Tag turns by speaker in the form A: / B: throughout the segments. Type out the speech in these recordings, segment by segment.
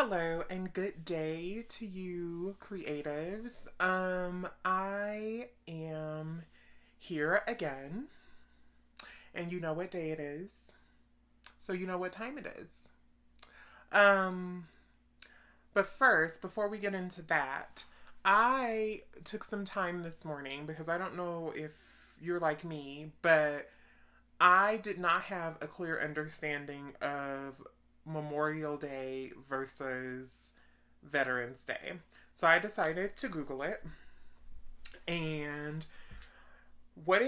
A: Hello and good day to you creatives. I am here again, and you know what day it is. So you know what time it is. Um but first, before we get into that, I took some time this morning because I don't know if you're like me, but I did not have a clear understanding of Memorial Day versus Veterans Day. So I decided to Google it, and what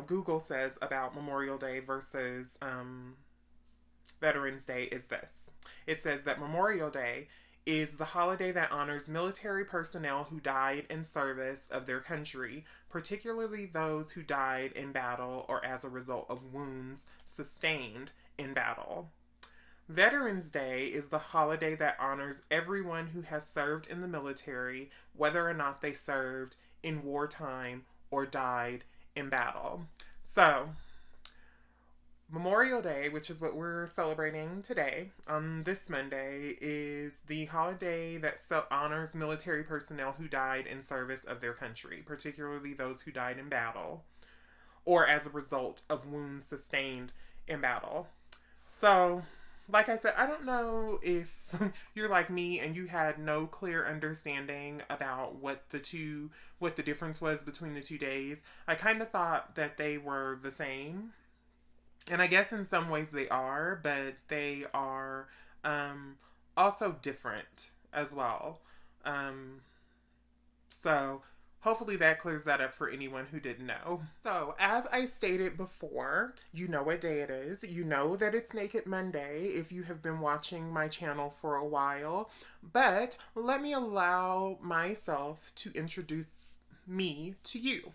A: Google says about Memorial Day versus Veterans Day is this. It says that Memorial Day is the holiday that honors military personnel who died in service of their country, particularly those who died in battle or as a result of wounds sustained in battle. Veterans Day is the holiday that honors everyone who has served in the military, whether or not they served in wartime or died in battle. So, Memorial Day, which is what we're celebrating today, on this Monday, is the holiday that honors military personnel who died in service of their country, particularly those who died in battle or as a result of wounds sustained in battle. So, like I said, I don't know if you're like me and you had no clear understanding about what the difference was between the 2 days. I kind of thought that they were the same, and I guess in some ways they are, but they are um, also different as well. Um, so hopefully that clears that up for anyone who didn't know. So, as I stated before, you know what day it is. You know that it's Naked Monday if you have been watching my channel for a while. But let me allow myself to introduce me to you.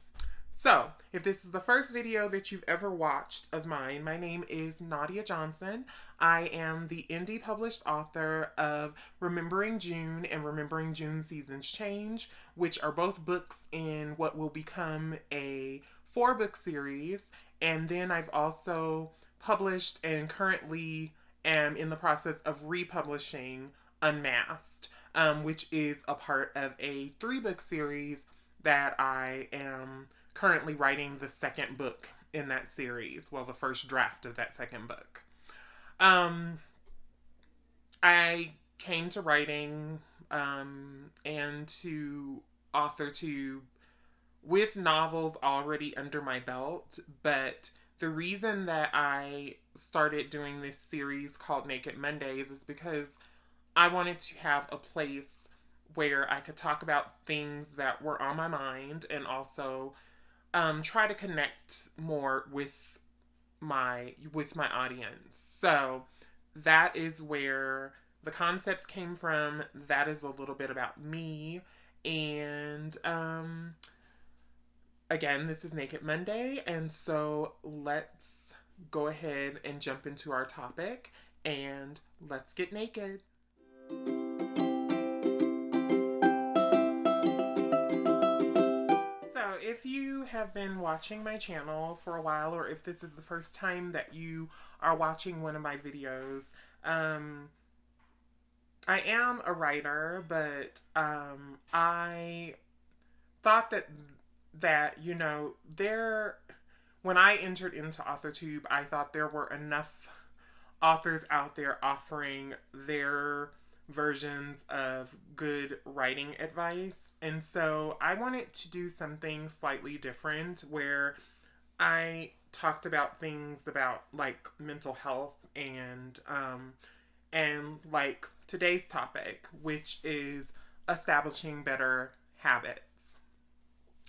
A: So, if this is the first video that you've ever watched of mine, my name is Nadia Johnson. I am the indie published author of Remembering June and Remembering June Seasons Change, which are both books in what will become a 4-book series. And then I've also published and currently am in the process of republishing Unmasked, which is a part of a 3-book series that I am currently writing the second book in that series. Well, the first draft of that second book. Um, I came to writing and to author to with novels already under my belt, but the reason that I started doing this series called Naked Mondays is because I wanted to have a place where I could talk about things that were on my mind and also try to connect more with my audience. So that is where the concept came from. That is a little bit about me. And again, this is Naked Monday, and so let's go ahead and jump into our topic and let's get naked. So, if you have been watching my channel for a while, or if this is the first time that you are watching one of my videos, I am a writer, but I thought that there when I entered into AuthorTube, I thought there were enough authors out there offering their versions of good writing advice. And so I wanted to do something slightly different where I talked about things about like mental health and like today's topic, which is establishing better habits.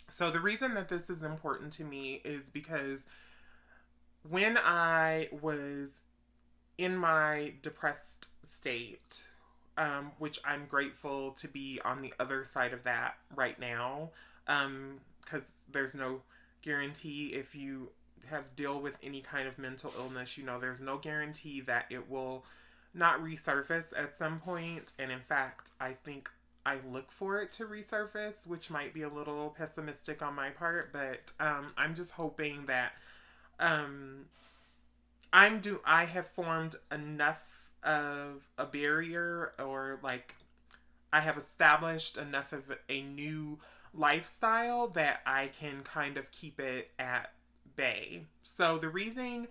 A: So the reason that this is important to me is because when I was in my depressed state, which I'm grateful to be on the other side of that right now, because there's no guarantee if you have deal with any kind of mental illness, there's no guarantee that it will not resurface at some point. And in fact, I think I look for it to resurface, which might be a little pessimistic on my part, but I'm just hoping that um, I have formed enough of a barrier, or like I have established enough of a new lifestyle that I can kind of keep it at bay. So the reason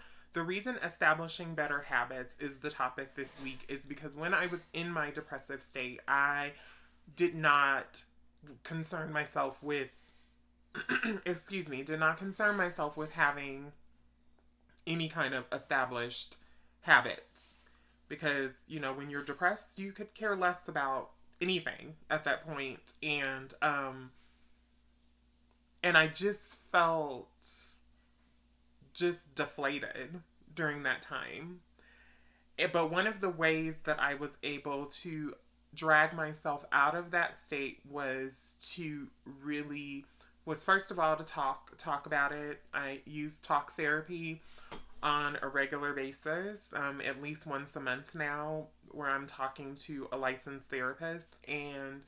A: establishing better habits is the topic this week is because when I was in my depressive state, I did not concern myself with excuse me, did not concern myself with having any kind of established habits, because when you're depressed you could care less about anything at that point. And I just felt just deflated during that time. But one of the ways that I was able to drag myself out of that state was first of all to talk about it. I use talk therapy on a regular basis, at least once a month now, where I'm talking to a licensed therapist. And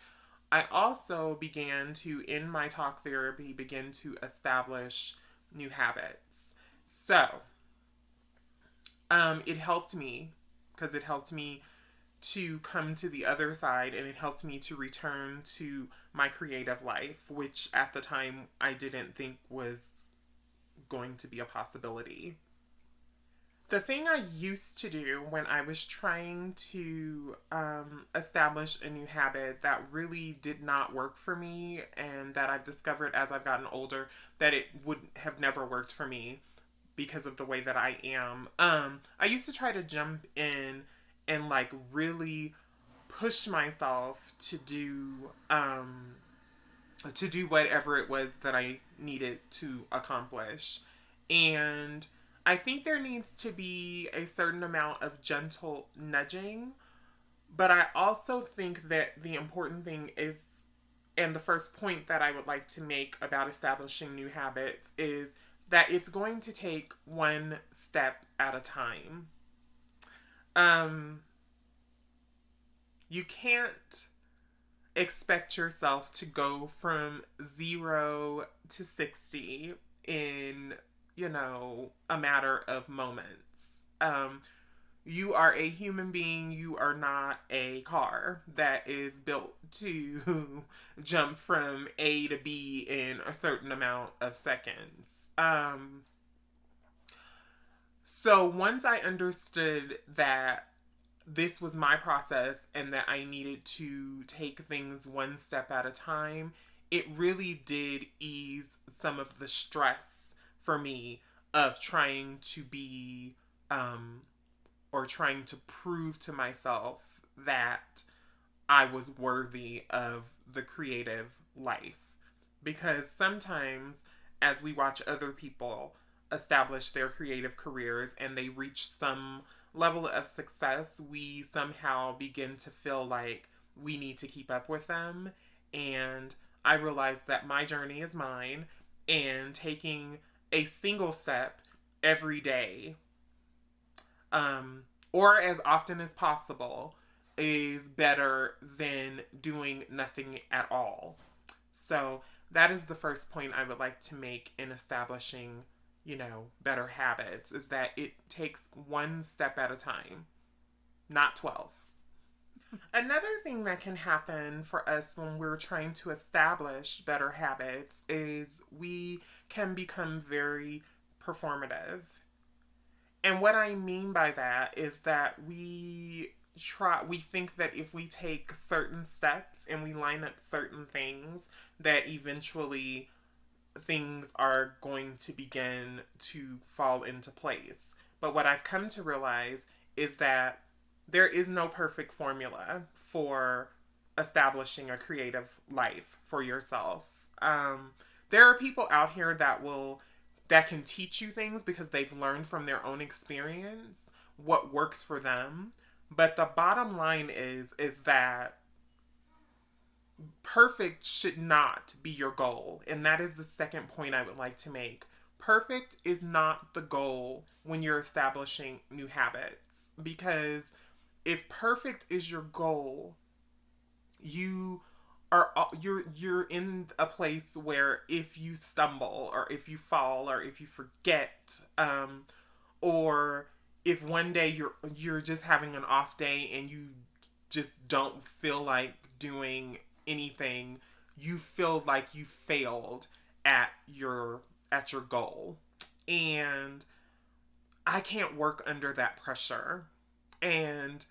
A: I also began to, in my talk therapy, begin to establish new habits. So, it helped me because it helped me to come to the other side, and it helped me to return to my creative life, which at the time I didn't think was going to be a possibility. The thing I used to do when I was trying to establish a new habit that really did not work for me, and that I've discovered as I've gotten older that it would have never worked for me because of the way that I am. I used to try to jump in and like really push myself to do whatever it was that I needed to accomplish. And I think there needs to be a certain amount of gentle nudging, but I also think that the important thing is, and the first point that I would like to make about establishing new habits is that it's going to take one step at a time. Um, you can't expect yourself to go from 0 to 60 in, a matter of moments. You are a human being. You are not a car that is built to jump from A to B in a certain amount of seconds. So once I understood that this was my process and that I needed to take things one step at a time, it really did ease some of the stress for me of trying to be, or trying to prove to myself that I was worthy of the creative life. Because sometimes, as we watch other people establish their creative careers and they reach some level of success, we somehow begin to feel like we need to keep up with them. And I realized that my journey is mine, and taking a single step every day, or as often as possible, is better than doing nothing at all. So that is the first point I would like to make in establishing, better habits, is that it takes one step at a time, not 12. Another thing that can happen for us when we're trying to establish better habits is we can become very performative. And what I mean by that is that we think that if we take certain steps and we line up certain things, that eventually things are going to begin to fall into place. But what I've come to realize is that there is no perfect formula for establishing a creative life for yourself. There are people out here that can teach you things because they've learned from their own experience what works for them. But the bottom line is that perfect should not be your goal. And that is the second point I would like to make. Perfect is not the goal when you're establishing new habits. Because if perfect is your goal, you're in a place where if you stumble, or if you fall, or if you forget, or if one day you're just having an off day and you just don't feel like doing anything, you feel like you failed at your goal. And I can't work under that pressure. And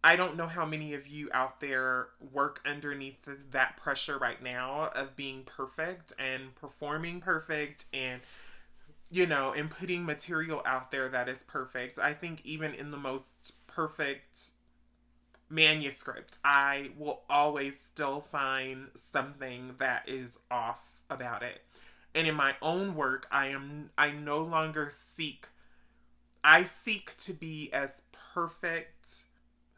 A: I don't know how many of you out there work underneath that pressure right now of being perfect and performing perfect and, and putting material out there that is perfect. I think even in the most perfect manuscript, I will always still find something that is off about it. And in my own work, I no longer I seek to be as perfect.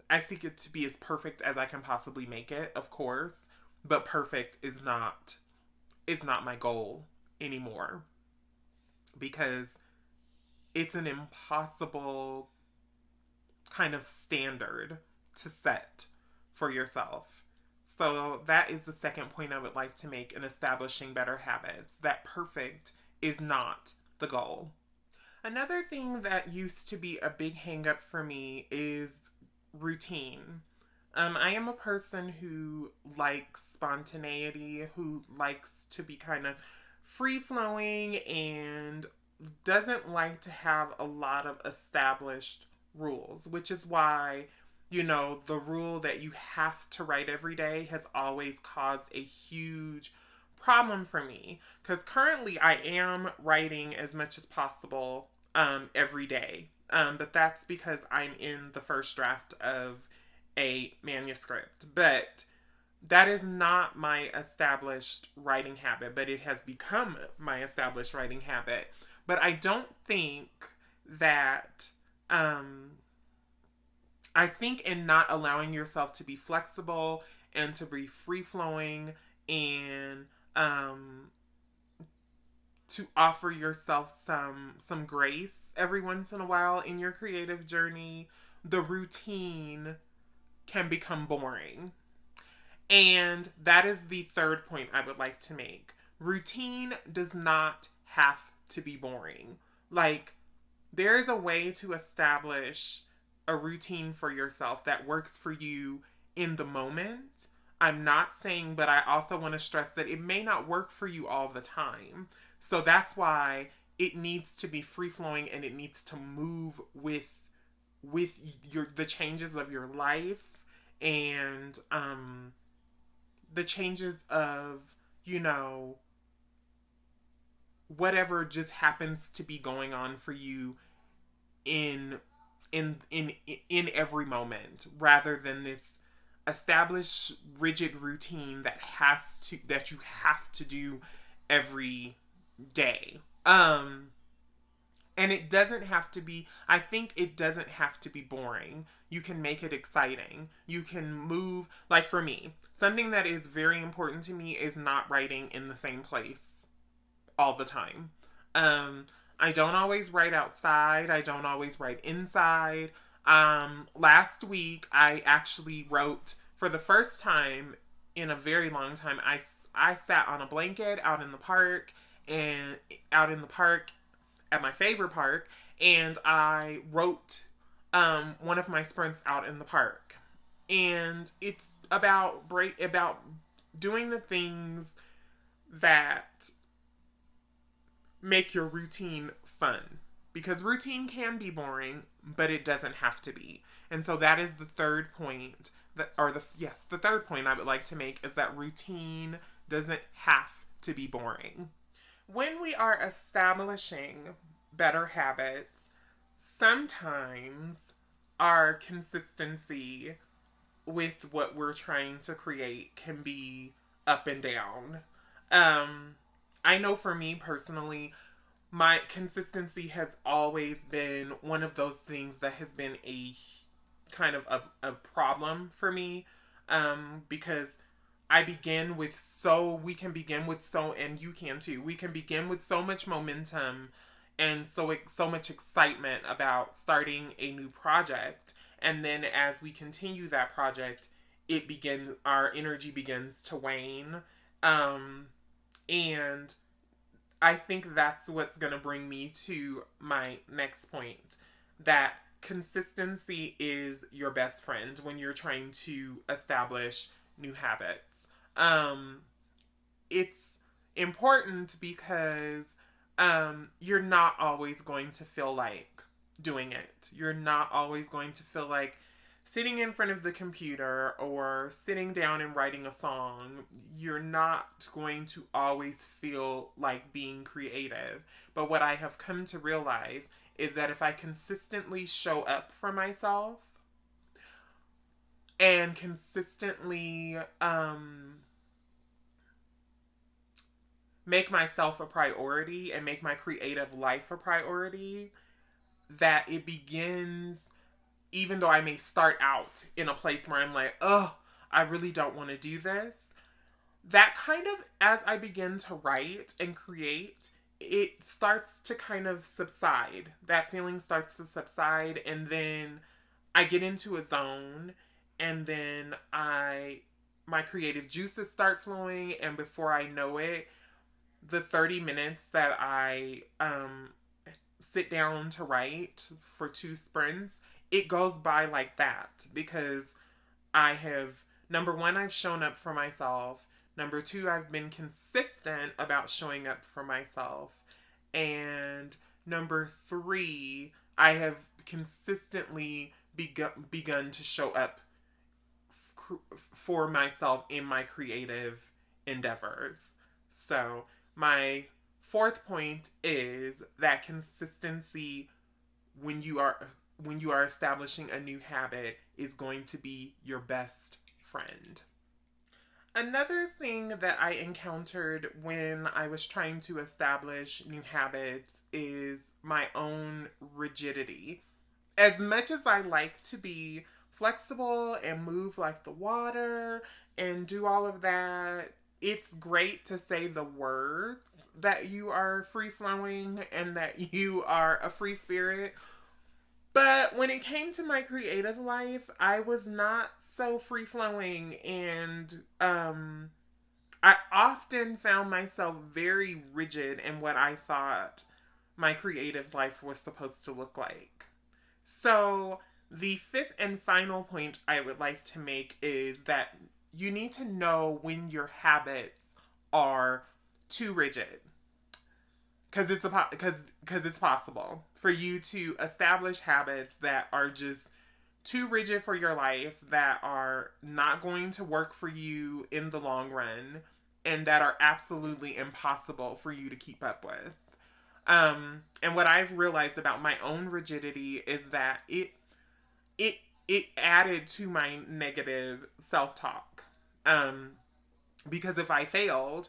A: I seek it to be as perfect as I can possibly make it, of course, but perfect is not my goal anymore, because it's an impossible kind of standard to set for yourself. So that is the second point I would like to make in establishing better habits, that perfect is not the goal. Another thing that used to be a big hang up for me is routine. I am a person who likes spontaneity, who likes to be kind of free flowing, and doesn't like to have a lot of established rules, which is why, the rule that you have to write every day has always caused a huge problem for me. Because currently I am writing as much as possible every day. But that's because I'm in the first draft of a manuscript. But that is not my established writing habit, but it has become my established writing habit. But I don't think that, I think in not allowing yourself to be flexible and to be free flowing and, to offer yourself some grace every once in a while in your creative journey, the routine can become boring. And that is the third point I would like to make. Routine does not have to be boring. Like, there is a way to establish a routine for yourself that works for you in the moment. I'm not saying, but I also want to stress that it may not work for you all the time. So that's why it needs to be free flowing, and it needs to move with the changes of your life, and the changes of, whatever just happens to be going on for you in in every moment, rather than this established rigid routine that you have to do every day. And it doesn't have to be, I think it doesn't have to be boring. You can make it exciting. You can move, like for me, something that is very important to me is not writing in the same place all the time. I don't always write outside. I don't always write inside. Last week, I actually wrote, for the first time in a very long time, I sat on a blanket out in the park, at my favorite park, and I wrote one of my sprints out in the park. And it's about doing the things that make your routine fun, because routine can be boring, but it doesn't have to be. And so that is the third point the third point I would like to make, is that routine doesn't have to be boring. When we are establishing better habits, sometimes our consistency with what we're trying to create can be up and down. I know for me personally, my consistency has always been one of those things that has been a kind of a problem for me, because we can begin with and you can too, we can begin with so much momentum and so much excitement about starting a new project, and then as we continue that project, our energy begins to wane, and I think that's what's going to bring me to my next point, that consistency is your best friend when you're trying to establish new habits. It's important because you're not always going to feel like doing it. You're not always going to feel like sitting in front of the computer or sitting down and writing a song. You're not going to always feel like being creative. But what I have come to realize is that if I consistently show up for myself and consistently make myself a priority and make my creative life a priority, that it begins, even though I may start out in a place where I'm like, oh, I really don't want to do this. That kind of, as I begin to write and create, it starts to kind of subside. That feeling starts to subside, and then I get into a zone, and then my creative juices start flowing, and before I know it, the 30 minutes that I sit down to write for 2 sprints, it goes by like that because I have, number one, I've shown up for myself. Number two, I've been consistent about showing up for myself. And number three, I have consistently begun to show up for myself in my creative endeavors. So, my fourth point is that consistency when you are establishing a new habit is going to be your best friend. Another thing that I encountered when I was trying to establish new habits is my own rigidity. As much as I like to be flexible and move like the water and do all of that, it's great to say the words that you are free flowing and that you are a free spirit. But when it came to my creative life, I was not so free flowing, and I often found myself very rigid in what I thought my creative life was supposed to look like. So, the fifth and final point I would like to make is that you need to know when your habits are too rigid, because it's possible for you to establish habits that are just too rigid for your life, that are not going to work for you in the long run, and that are absolutely impossible for you to keep up with. And what I've realized about my own rigidity is that it it added to my negative self-talk. Because if I failed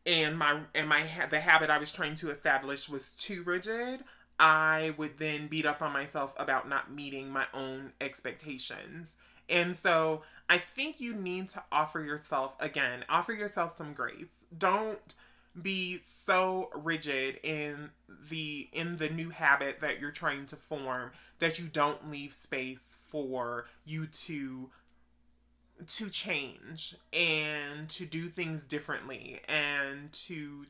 A: and the habit I was trying to establish was too rigid, I would then beat up on myself about not meeting my own expectations. And so I think you need to offer yourself some grace. Don't be so rigid in the new habit that you're trying to form that you don't leave space for you to change and to do things differently and to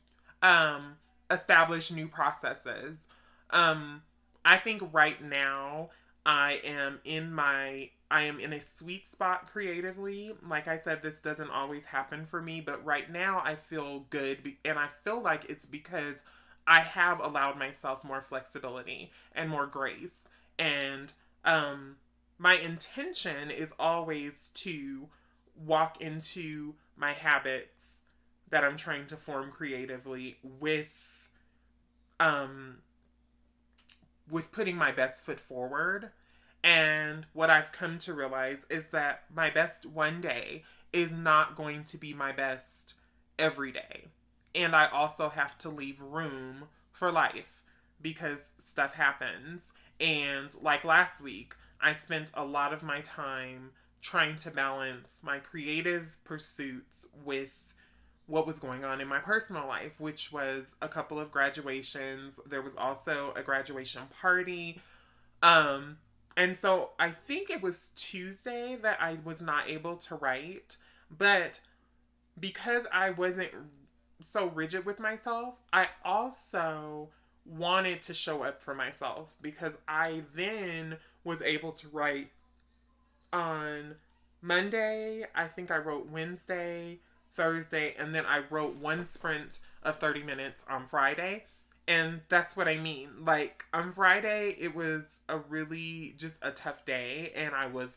A: establish new processes. Um, I think right now I am in a sweet spot creatively. Like I said, this doesn't always happen for me, but right now I feel good, and I feel like it's because I have allowed myself more flexibility and more grace. And um, my intention is always to walk into my habits that I'm trying to form creatively um with putting my best foot forward. And what I've come to realize is that my best one day is not going to be my best every day. And I also have to leave room for life because stuff happens. And like last week, I spent a lot of my time trying to balance my creative pursuits with what was going on in my personal life, which was a couple of graduations. There was also a graduation party. Um, and so I think it was Tuesday that I was not able to write, but because I wasn't so rigid with myself, I also wanted to show up for myself, because I then was able to write on Monday. I think I wrote Wednesday, Thursday, and then I wrote one sprint of 30 minutes on Friday. And that's what I mean. Like, on Friday, it was a really just a tough day, and I was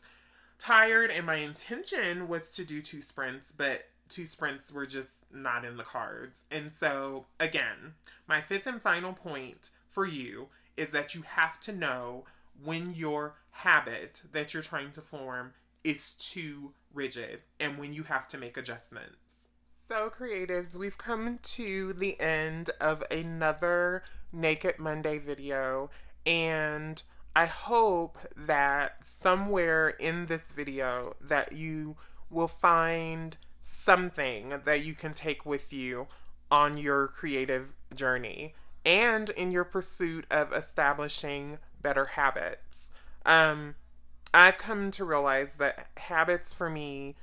A: tired, and my intention was to do two sprints, but two sprints were just not in the cards. And so, again, my fifth and final point for you is that you have to know when your habit that you're trying to form is too rigid and when you have to make adjustments. So, creatives, we've come to the end of another Naked Monday video, and I hope that somewhere in this video that you will find something that you can take with you on your creative journey and in your pursuit of establishing better habits. I've come to realize that habits for me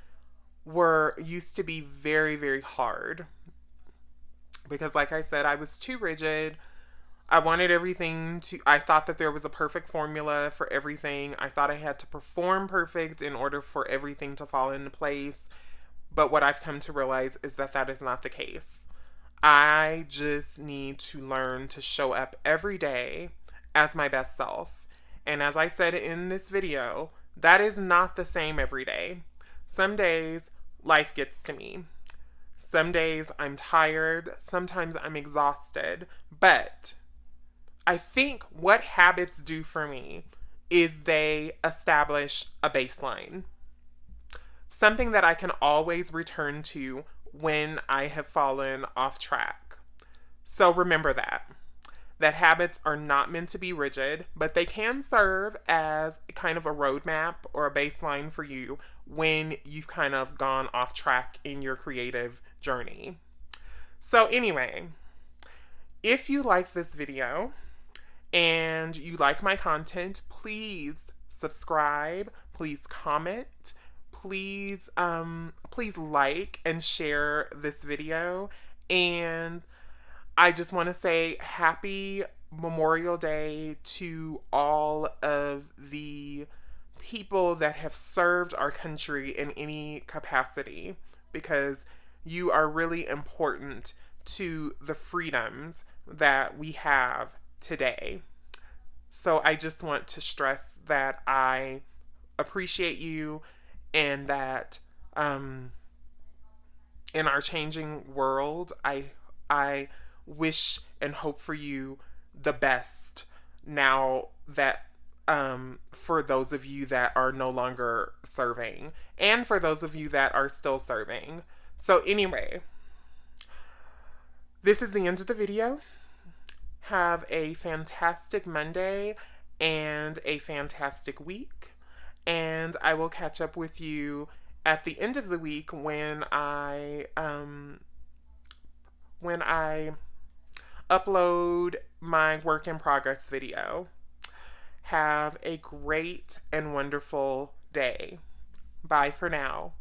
A: were used to be very, very hard because, like I said, I was too rigid. I wanted everything to, I thought that there was a perfect formula for everything. I thought I had to perform perfect in order for everything to fall into place. But what I've come to realize is that that is not the case. I just need to learn to show up every day as my best self. And as I said in this video, that is not the same every day. Some days life gets to me. Some days I'm tired. Sometimes I'm exhausted. But I think what habits do for me is they establish a baseline. Something that I can always return to when I have fallen off track. So remember that habits are not meant to be rigid, but they can serve as kind of a roadmap or a baseline for you when you've kind of gone off track in your creative journey. So anyway, if you like this video and you like my content, please subscribe, please comment, please like and share this video. And I just want to say happy Memorial Day to all of the people that have served our country in any capacity, because you are really important to the freedoms that we have today. So I just want to stress that I appreciate you, and that in our changing world, I wish and hope for you the best now that for those of you that are no longer serving, and for those of you that are still serving. So anyway, this is the end of the video. Have a fantastic Monday and a fantastic week. And I will catch up with you at the end of the week when I upload my work in progress video. Have a great and wonderful day. Bye for now.